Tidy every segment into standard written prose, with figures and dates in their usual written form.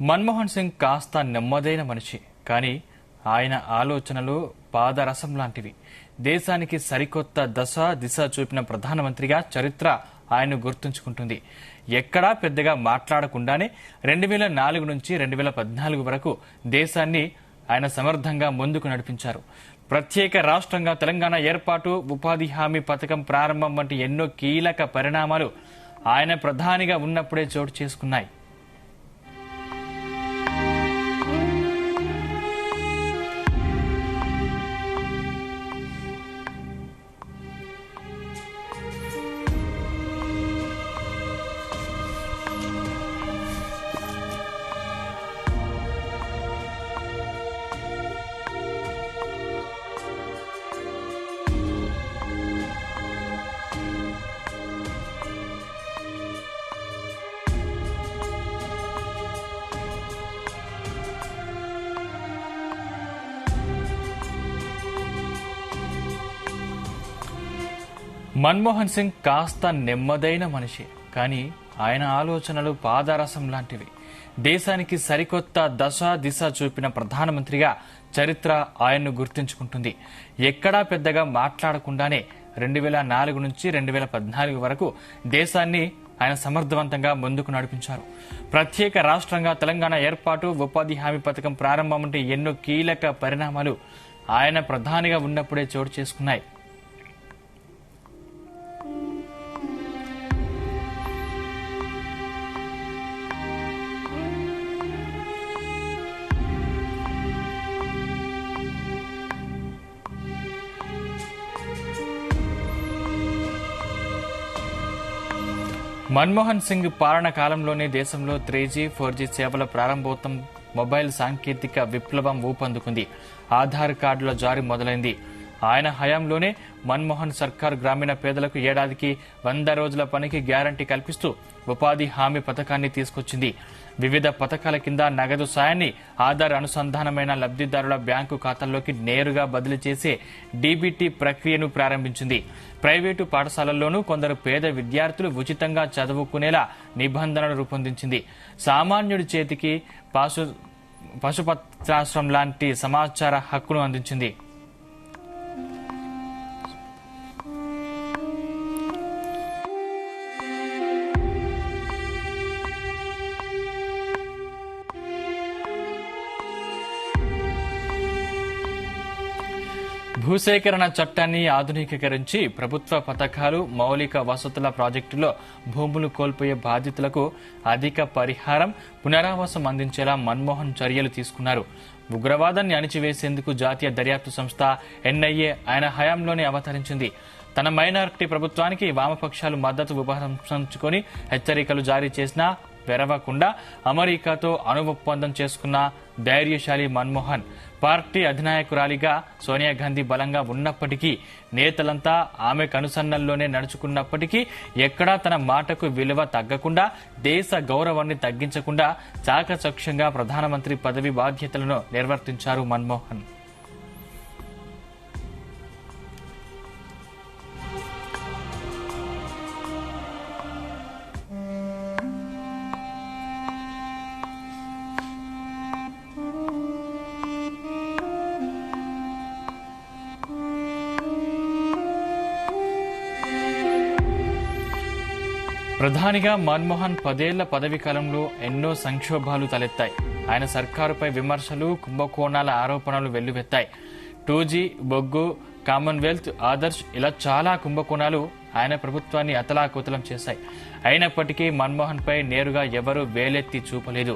మన్మోహన్ సింగ్ కాస్త నెమ్మదైన మనిషి, కానీ ఆయన ఆలోచనలు పాదరసం లాంటివి. దేశానికి సరికొత్త దశ దిశ చూపిన ప్రధానమంత్రిగా చరిత్ర ఆయన్ను గుర్తుంచుకుంటుంది. ఎక్కడా పెద్దగా మాట్లాడకుండానే 2004 నుంచి 2014 వరకు దేశాన్ని ఆయన సమర్థంగా ముందుకు నడిపించారు. ప్రత్యేక రాష్ట్రంగా తెలంగాణ ఏర్పాటు, ఉపాధి హామీ పథకం ప్రారంభం వంటి ఎన్నో కీలక పరిణామాలు ఆయన ప్రధానిగా ఉన్నప్పుడే చోటు చేసుకున్నాయి. మన్మోహన్ సింగ్ కాస్త నెమ్మదైన మనిషి, కానీ ఆయన ఆలోచనలు పాదరసం లాంటివి. దేశానికి సరికొత్త దశ దిశ చూపిన ప్రధానమంత్రిగా చరిత్ర ఆయన్ను గుర్తుంచుకుంటుంది. ఎక్కడా పెద్దగా మాట్లాడకుండానే 2004 నుంచి 2014 వరకు దేశాన్ని ఆయన సమర్థవంతంగా ముందుకు నడిపించారు. ప్రత్యేక రాష్ట్రంగా తెలంగాణ ఏర్పాటు, ఉపాధి హామీ పథకం ప్రారంభం వంటి ఎన్నో కీలక పరిణామాలు ఆయన ప్రధానిగా ఉన్నప్పుడే చోటు చేసుకున్నాయి. మన్మోహన్ సింగ్ పాలన కాలంలోనే దేశంలో 3G, 4G సేవల ప్రారంభోత్సవం, మొబైల్ సాంకేతిక విప్లవం ఊపందుకుంది. ఆధార్ కార్డుల జారీ మొదలైంది. ఆయన హయాంలోనే మన్మోహన్ సర్కార్ గ్రామీణ పేదలకు ఏడాదికి 100 రోజుల పనికి గ్యారంటీ కల్పిస్తూ ఉపాధి హామీ పథకాన్ని తీసుకొచ్చింది. వివిధ పథకాల కింద నగదు సాయాన్ని ఆధార్ అనుసంధానమైన లబ్దిదారుల బ్యాంకు ఖాతాల్లోకి నేరుగా బదిలీ చేసే డీబీటీ ప్రక్రియను ప్రారంభించింది. ప్రైవేటు పాఠశాలల్లోనూ కొందరు పేద విద్యార్థులు ఉచితంగా చదువుకునేలా నిబంధనలు రూపొందించింది. సామాన్యుడి చేతికి పశుపత్రాశ్రం లాంటి సమాచార హక్కును అందించింది. భూసేకరణ చట్టాన్ని ఆధునికీకరించి ప్రభుత్వ పథకాలు, మౌలిక వసతుల ప్రాజెక్టులో భూములు కోల్పోయే బాధితులకు అధిక పరిహారం, పునరావాసం అందించేలా మన్మోహన్ చర్యలు తీసుకున్నారు. ఉగ్రవాదాన్ని అణిచివేసేందుకు జాతీయ దర్యాప్తు సంస్థ NIA ఆయన హయాంలోనే అవతరించింది. తన మైనారిటీ ప్రభుత్వానికి వామపక్షాలు మద్దతు ఉపసంహరించుకొని హెచ్చరికలు జారీ చేసినా వెరవకుండా అమెరికాతో అణు ఒప్పందం చేసుకున్న ధైర్యశాలి మన్మోహన్. పార్టీ అధినాయకురాలిగా సోనియా గాంధీ బలంగా ఉన్నప్పటికీ, నేతలంతా ఆమె కనుసన్నల్లోనే నడుచుకున్నప్పటికీ ఎక్కడా తన మాటకు విలువ తగ్గకుండా, దేశ గౌరవాన్ని తగ్గించకుండా చాకచక్యంగా ప్రధానమంత్రి పదవి బాధ్యతలను నిర్వర్తించారు మన్మోహన్. ప్రధానిగా మన్మోహన్ 10 ఏళ్ల పదవీ కాలంలో ఎన్నో సంక్షోభాలు తలెత్తాయి. ఆయన సర్కారుపై విమర్శలు, కుంభకోణాల ఆరోపణలు వెల్లువెత్తాయి. 2G, బొగ్గు, కామన్వెల్త్, ఆదర్శ్ ఇలా చాలా కుంభకోణాలు ఆయన ప్రభుత్వాన్ని అతలాకుతలం చేశాయి. అయినప్పటికీ మన్మోహన్ పై నేరుగా ఎవరూ వేలెత్తి చూపలేదు.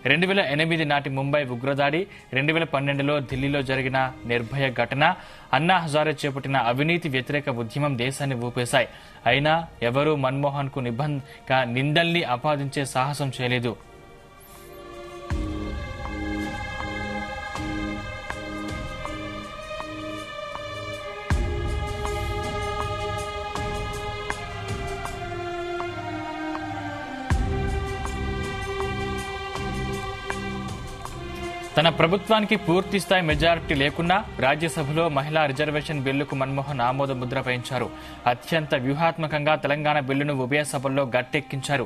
2008 నాటి ముంబై ఉగ్రదాడి, 2012లో ఢిల్లీలో జరిగిన నిర్భయ ఘటన, అన్నా హజారే చేపట్టిన అవినీతి వ్యతిరేక ఉద్యమం దేశాన్ని ఊపేశాయి. అయినా ఎవరూ మన్మోహన్ కు నిందల్ని ఆపాదించే సాహసం చేయలేదు. తన ప్రభుత్వానికి పూర్తి స్థాయి మెజారిటీ లేకున్నా రాజ్యసభలో మహిళా రిజర్వేషన్ బిల్లుకు మన్మోహన్ ఆమోద ముద్ర వేయించారు. అత్యంత వ్యూహాత్మకంగా తెలంగాణ బిల్లును ఉభయ సభల్లో గట్టెక్కించారు.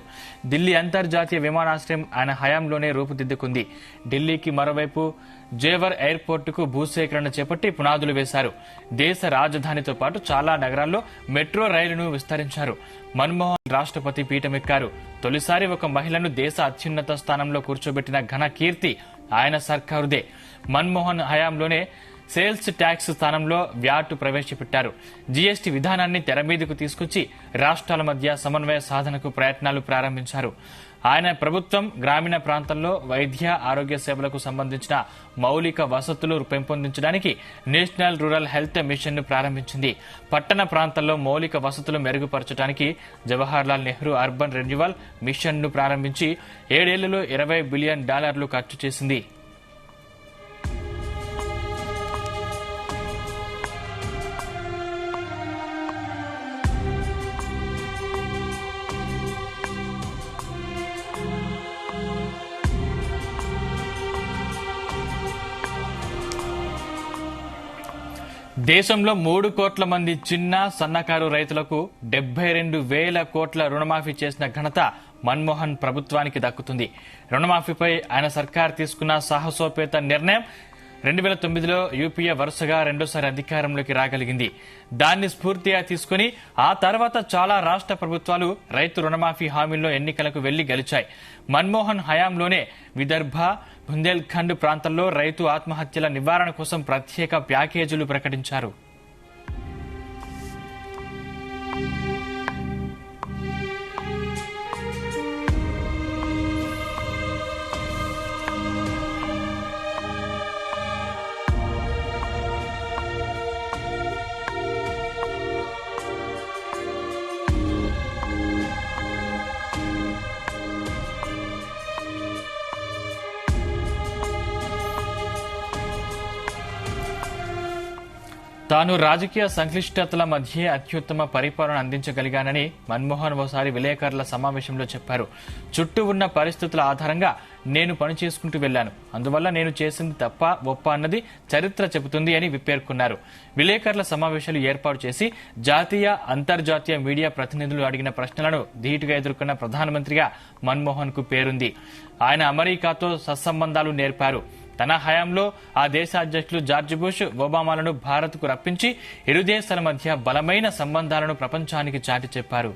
ఢిల్లీ అంతర్జాతీయ విమానాశ్రయం ఆయన హయాంలోనే రూపుదిద్దుకుంది. ఢిల్లీకి మరోవైపు జేవర్ ఎయిర్పోర్టుకు భూసేకరణ చేపట్టి పునాదులు వేశారు. దేశ రాజధానితో పాటు చాలా నగరాల్లో మెట్రో రైలును విస్తరించారు. మన్మోహన్ రాష్ట్రపతి పీఠమెక్కారు. తొలిసారి ఒక మహిళను దేశ అత్యున్నత స్థానంలో కూర్చోబెట్టిన ఘన కీర్తి ఆయన సర్కారుదే. మన్మోహన్ హయాంలోనే సేల్స్ ట్యాక్స్ స్థానంలో వ్యాట్ ప్రవేశపెట్టారు. జీఎస్టీ విధానాన్ని తెరమీదకు తీసుకొచ్చి రాష్ట్రాల మధ్య సమన్వయ సాధనకు ప్రయత్నాలు ప్రారంభించారు. ఆయన ప్రభుత్వం గ్రామీణ ప్రాంతాల్లో వైద్య ఆరోగ్య సేవలకు సంబంధించిన మౌలిక వసతులు పెంపొందించడానికి నేషనల్ రూరల్ హెల్త్ మిషన్ ను ప్రారంభించింది. పట్టణ ప్రాంతాల్లో మౌలిక వసతులు మెరుగుపరచడానికి Jawaharlal Nehru urban renewal mission ను ప్రారంభించి 7 ఏళ్లలో $20 బిలియన్ ఖర్చు చేసింది. దేశంలో 3 కోట్ల మంది చిన్న సన్నకారు రైతులకు 72,000 కోట్ల రుణమాఫీ చేసిన ఘనత మన్మోహన్ ప్రభుత్వానికి దక్కుతుంది. రుణమాఫీపై ఆయన సర్కార్ తీసుకున్న సాహసోపేత నిర్ణయం 2009లో యూపీఏ వరుసగా రెండోసారి అధికారంలోకి రాగలిగింది. దాన్ని స్ఫూర్తిగా తీసుకుని ఆ తర్వాత చాలా రాష్ట్ర ప్రభుత్వాలు రైతు రుణమాఫీ హామీల్లో ఎన్నికలకు వెళ్లి గెలిచాయి. మన్మోహన్ హయాంలోనే విదర్భ, బుందేల్ఖండ్ ప్రాంతాల్లో రైతు ఆత్మహత్యల నివారణ కోసం ప్రత్యేక ప్యాకేజీలు ప్రకటించారు. తాను రాజకీయ సంక్లిష్టతల మధ్య అత్యుత్తమ పరిపాలన అందించగలిగానని మన్మోహన్ ఓసారి విలేకరుల సమావేశంలో చెప్పారు. చుట్టూ ఉన్న పరిస్థితుల ఆధారంగా నేను పనిచేసుకుంటూ వెళ్లాను. అందువల్ల నేను చేసింది తప్ప ఒప్ప అన్నది చరిత్ర చెబుతుంది అని పేర్కొన్నారు. విలేకరుల సమావేశాలు ఏర్పాటు చేసి జాతీయ, అంతర్జాతీయ మీడియా ప్రతినిధులు అడిగిన ప్రశ్నలను ధీటుగా ఎదుర్కొన్న ప్రధానమంత్రిగా మన్మోహన్ కు పేరుంది. ఆయన అమెరికాతో సత్సంబంధాలు నేర్పారు. తన హయాంలో ఆ దేశ అధ్యక్షులు జార్జ్ బుష్, ఒబామాలను భారత్కు రప్పించి ఇరు దేశాల మధ్య బలమైన సంబంధాలను ప్రపంచానికి చాటి చెప్పారు.